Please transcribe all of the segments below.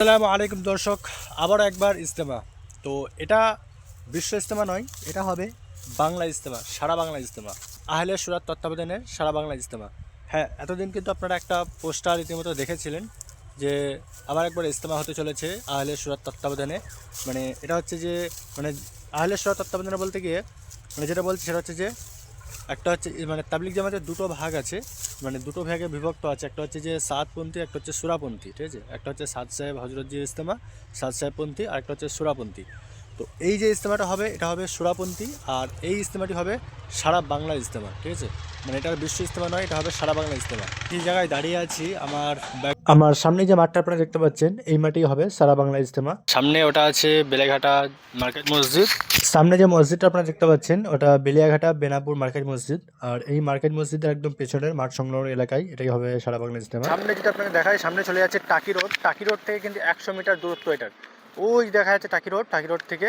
আসসালামু আলাইকুম দর্শক, আবারও একবার ইজতেমা। তো এটা বিশ্ব ইজতেমা নয়, এটা হবে বাংলা ইজতেমা, সারা বাংলা ইজতেমা, আহলে সুরাত তত্ত্বাবধানে সারা বাংলা ইজতেমা। হ্যাঁ, এতদিন কিন্তু আপনারা একটা পোস্টার রীতিমতো দেখেছিলেন যে আবার একবার ইজতেমা হতে চলেছে আহলে সুরাত তত্ত্বাবধানে। মানে এটা হচ্ছে যে মানে আহলে সুরাত তত্ত্বাবধানে বলতে গিয়ে যেটা বলছি সেটা হচ্ছে যে একটা হচ্ছে মানে তাবলিগ জামাতের দুটো ভাগ আছে, মানে দুটো ভাগে বিভক্ত আছে। একটা হচ্ছে যে সাদপন্থী, একটা হচ্ছে সুরাপন্থী, ঠিক আছে। একটা হচ্ছে সাদ সাহেব হজরত জি ইজতেমা, সাদ সাহেবপন্থী, আর একটা হচ্ছে সুরাপন্থী। তো এই যে ইজতেমাটা হবে এটা হবে সুরাপন্থী, আর এই ইজতেমাটি হবে সারা বাংলা ইজতেমা, ঠিক আছে। মানে এটা বিশ্ব ইজতেমা নয়, এটা হবে সারা বাংলা ইজতেমা। এই জায়গায় দাঁড়িয়ে আছি, আমার সামনে যে মাঠটা আপনারা দেখতে পাচ্ছেন এই মাঠেই হবে সারা বাংলা ইজতেমা। সামনে ওটা আছে বেলেঘাটা মার্কেট মসজিদ। সামনে যে মসজিদটা আপনারা দেখতে পাচ্ছেন ওটা বেলিয়াঘাটা বেনাপুর মার্কেট মসজিদ, আর এই মার্কেট মসজিদের একদম পেছনের মাঠ সংলগ্ন এলাকায় এটাই হবে সারা বাংলা ইজতেমা। সামনে যেটা আপনাকে দেখায়, সামনে চলে যাচ্ছে টাকি রোড। টাকি রোড থেকে কিন্তু 100 মিটার দূরত্ব এটার। ওই দেখা যাচ্ছে টাকি রোড, টাকি রোড থেকে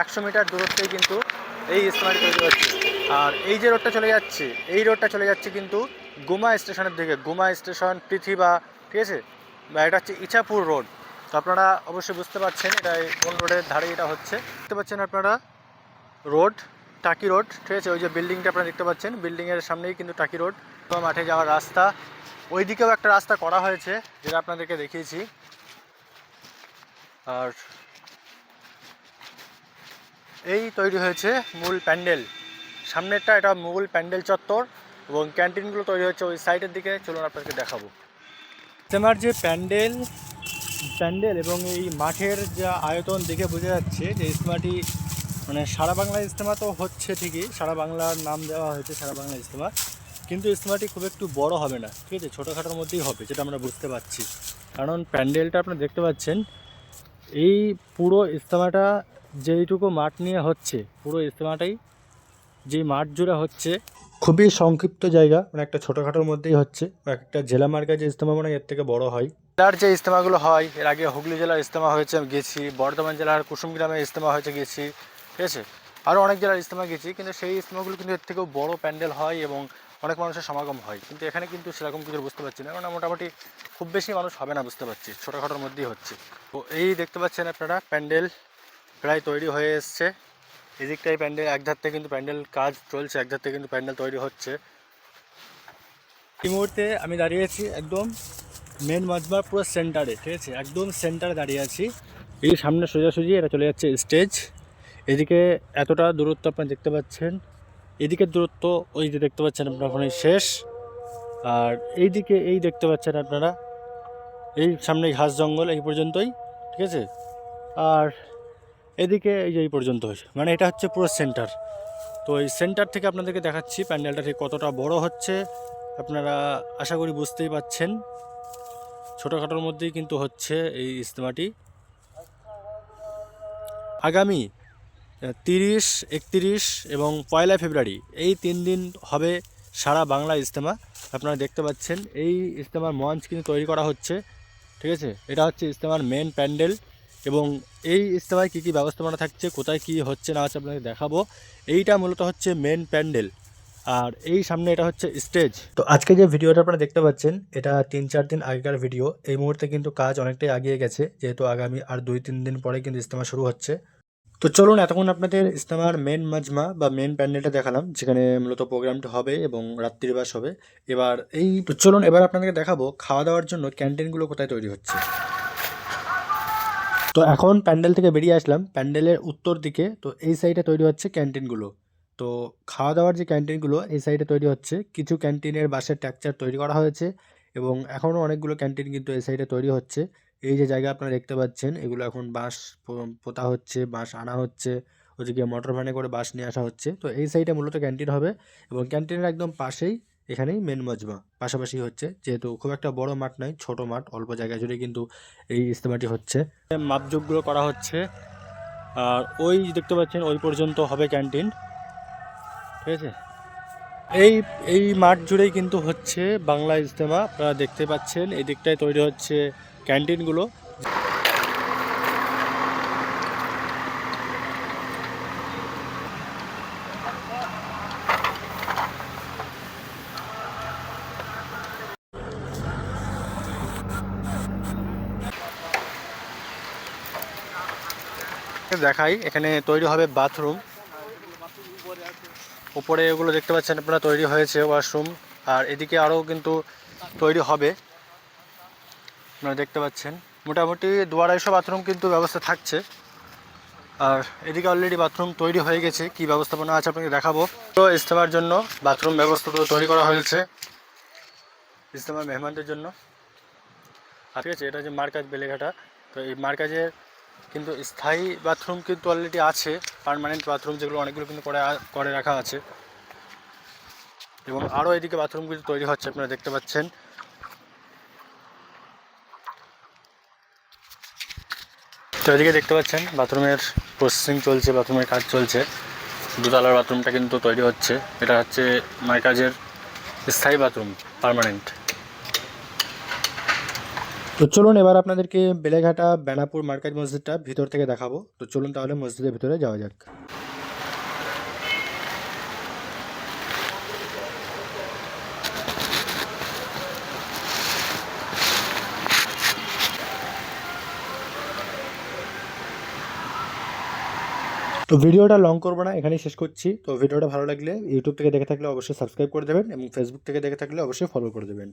100 মিটার দূরত্বেই কিন্তু এই ইজতেমাটি তৈরি হচ্ছে। আর এই যে রোডটা চলে যাচ্ছে, এই রোডটা চলে যাচ্ছে কিন্তু গুমা স্টেশনের দিকে, গুমা স্টেশন, পৃথিবা, ঠিক আছে। এটা হচ্ছে ইছাপুর রোড। তো আপনারা অবশ্যই বুঝতে পারছেন এটা কোন রোডের ধারে এটা হচ্ছে। দেখতে পাচ্ছেন আপনারা রোড, টাকি রোড, ঠিক আছে। ওই যে বিল্ডিংটা আপনারা দেখতে পাচ্ছেন, বিল্ডিংয়ের সামনেই কিন্তু টাকি রোড। তো মাঠে যাওয়ার রাস্তা, ওই দিকেও একটা রাস্তা করা হয়েছে যেটা আপনাদেরকে দেখিয়েছি। আর এই তৈরি হয়েছে মূল প্যান্ডেল, সামনেরটা এটা মূল প্যান্ডেল চত্বর, এবং ক্যান্টিনগুলো তৈরি হচ্ছে ওই সাইডের দিকে। চলুন আপনাদেরকে দেখাবো তোমার যে প্যান্ডেল প্যান্ডেল এবং এই মাঠের যা আয়তন দেখে বোঝা যাচ্ছে যে ইজতেমাটি মানে সারা বাংলা ইজতেমা তো হচ্ছে ঠিকই, সারা বাংলার নাম দেওয়া হয়েছে সারা বাংলা ইজতেমা, কিন্তু ইজতেমাটি খুব একটু বড় হবে না, ঠিক আছে। ছোটোখাটোর মধ্যেই হবে, যেটা আমরা বুঝতে পারছি। কারণ প্যান্ডেলটা আপনারা দেখতে পাচ্ছেন, এই পুরো ইজতেমাটা যেইটুকু মাঠ নিয়ে হচ্ছে, পুরো ইজতেমাটাই যে মাঠ জুড়ে হচ্ছে, খুবই সংক্ষিপ্ত জায়গা, মানে একটা ছোটোখাটোর মধ্যেই হচ্ছে। একটা জেলা মার্কায় যে ইজতেমা মানে এর থেকে বড় হয়। জেলার যে ইজতেমাগুলো হয়, এর আগে হুগলি জেলার ইজতেমা হয়েছে, আমি গেছি। বর্ধমান জেলার কুসুমগ্রামে ইজতেমা হয়েছে, গেছি, ঠিক আছে। আরও অনেক জেলার ইজতেমা গেছি, কিন্তু সেই ইজতেমাগুলো কিন্তু এর থেকেও বড় প্যান্ডেল হয় এবং অনেক মানুষের সমাগম হয়। কিন্তু এখানে কিন্তু সেরকম কিছু বুঝতে পারছি না, কারণ মোটামুটি খুব বেশি মানুষ হবে না বুঝতে পারছি, ছোটোখাটোর মধ্যেই হচ্ছে। তো এই দেখতে পাচ্ছেন আপনারা প্যান্ডেল প্রায় তৈরি হয়ে এসছে। এদিকটাই প্যান্ডেল, এক ধার থেকে কিন্তু প্যান্ডেল কাজ চলছে, এক ধার থেকে কিন্তু প্যান্ডেল তৈরি হচ্ছে। এই মুহূর্তে আমি দাঁড়িয়ে আছি একদম মেন মজমার পুরো সেন্টারে, ঠিক আছে, একদম সেন্টারে দাঁড়িয়ে আছি। এই সামনে সোজাসুজি এটা চলে যাচ্ছে স্টেজ। এদিকে এতটা দূরত্ব আপনারা দেখতে পাচ্ছেন, এদিকের দূরত্ব ওই যে দেখতে পাচ্ছেন আপনারা ওখানে শেষ। আর এইদিকে এই দেখতে পাচ্ছেন আপনারা, এই সামনে ঘাস জঙ্গল এই পর্যন্তই, ঠিক আছে। আর এদিকে এই যে এই পর্যন্ত, মানে এটা হচ্ছে পুরো সেন্টার। তো এই সেন্টার থেকে আপনাদেরকে দেখাচ্ছি প্যান্ডেলটা ঠিক কতটা বড় হচ্ছে। আপনারা আশা করি বুঝতেই পাচ্ছেন, ছোটোখাটোর মধ্যেই কিন্তু হচ্ছে এই ইজতেমাটি। আগামী 30, 31 এবং 1 ফেব্রুয়ারি এই 3 দিন হবে সারা বাংলা ইজতেমা। আপনারা দেখতে পাচ্ছেন এই ইজতেমার মঞ্চ কিন্তু তৈরি করা হচ্ছে, ঠিক আছে। এটা হচ্ছে ইজতেমার মেন প্যান্ডেল, এবং এই ইজতেমায় কী কী ব্যবস্থাপনা থাকছে, কোথায় কী হচ্ছে না হচ্ছে আপনাদের দেখাবো। এইটা মূলত হচ্ছে মেন প্যান্ডেল, আর এই সামনে এটা হচ্ছে স্টেজ। তো আজকে যে ভিডিওটা আপনারা দেখতে পাচ্ছেন এটা 3-4 দিন আগেকার ভিডিও। এই মুহূর্তে কিন্তু কাজ অনেকটাই এগিয়ে গেছে, যেহেতু আগামী আর 2-3 দিন পরে কিন্তু ইজতেমা শুরু হচ্ছে। তো চলুন, এতক্ষণ আপনাদের ইজতেমার মেন মাজমা বা মেন প্যান্ডেলটা দেখালাম, যেখানে মূলত প্রোগ্রামটা হবে এবং রাত্রিবাস হবে। এবার তো চলুন এবার আপনাদেরকে দেখাবো খাওয়া দাওয়ার জন্য ক্যান্টিনগুলো কোথায় তৈরি হচ্ছে। তো এখন প্যান্ডেল থেকে বেরিয়ে আসলাম, প্যান্ডেলের উত্তর দিকে তো এই সাইডে তৈরি হচ্ছে ক্যান্টিনগুলো। তো খাওয়া দাওয়ার যে ক্যান্টিনগুলো এই সাইডে তৈরি হচ্ছে, কিছু ক্যান্টিনের বাঁশের স্ট্রাকচার তৈরি করা হয়েছে, এবং এখনও অনেকগুলো ক্যান্টিন কিন্তু এই সাইডে তৈরি হচ্ছে। এই যে জায়গা আপনারা দেখতে পাচ্ছেন এগুলো এখন বাঁশ পোতা হচ্ছে, বাঁশ আনা হচ্ছে, ওদিকে মোটর ভ্যানে করে বাঁশ নিয়ে আসা হচ্ছে। তো এই সাইডে মূলত ক্যান্টিন হবে, এবং ক্যান্টিনের একদম পাশেই এখানেই মেন মজমা পাশাপাশি হচ্ছে। যেহেতু খুব একটা বড় মাঠ নয়, ছোট মাঠ, অল্প জায়গা জুড়ে কিন্তু এই ইজতেমাটি হচ্ছে। মাপযোগগুলো করা হচ্ছে, আর ওই দেখতে পাচ্ছেন ওই পর্যন্ত হবে ক্যান্টিন, ঠিক আছে। এই এই মাঠ জুড়েই কিন্তু হচ্ছে বাংলা ইজতেমা, আপনারা দেখতে পাচ্ছেন এই দিকটায় তৈরি হচ্ছে ক্যান্টিনগুলো। দেখাই, এখানে তৈরি হবে বাথরুম। উপরে এগুলো দেখতে পাচ্ছেন আপনারা তৈরি হয়েছে ওয়াশরুম, আর এদিকে আরও কিন্তু তৈরি হবে আপনারা দেখতে পাচ্ছেন। মোটামুটি 2-250 বাথরুম কিন্তু ব্যবস্থা থাকছে। আর এদিকে অলরেডি বাথরুম তৈরি হয়ে গেছে, কি ব্যবস্থাপনা আছে আপনাকে দেখাবো। তো ইজতেমার জন্য বাথরুম ব্যবস্থা তো তৈরি করা হয়েছে ইজতেমার মেহমানদের জন্য। আর ঠিক আছে, এটা যে মার্কাজ বেলেঘাটা, তো এই মার্কাজের কিন্তু স্থায়ী বাথরুম কিন্তু অলরেডি আছে, পার্মানেন্ট বাথরুম যেগুলো অনেকগুলো কিন্তু করে রাখা আছে, এবং আরও এদিকে বাথরুম কিন্তু তৈরি হচ্ছে আপনারা দেখতে পাচ্ছেন। তো এদিকে দেখতে পাচ্ছেন বাথরুমের প্রসেসিং চলছে, বাথরুমের কাজ চলছে। দুতলার বাথরুমটা কিন্তু তৈরি হচ্ছে, এটা হচ্ছে মার্কাজের স্থায়ী বাথরুম, পার্মানেন্ট। তো চলুন এবার আপনাদেরকে বেলেঘাটা বেনাপুর মার্কাজ মসজিদটা ভিতর থেকে দেখাবো। তো চলুন তাহলে মসজিদের ভিতরে যাওয়া যাক। তো ভিডিওটা লং করবো না, এখানেই শেষ করছি। তো ভিডিওটা ভালো লাগলে ইউটিউব থেকে দেখে থাকলে অবশ্যই সাবস্ক্রাইব করে দেবেন, এবং ফেসবুক থেকে দেখে থাকলে অবশ্যই ফলো করে দেবেন।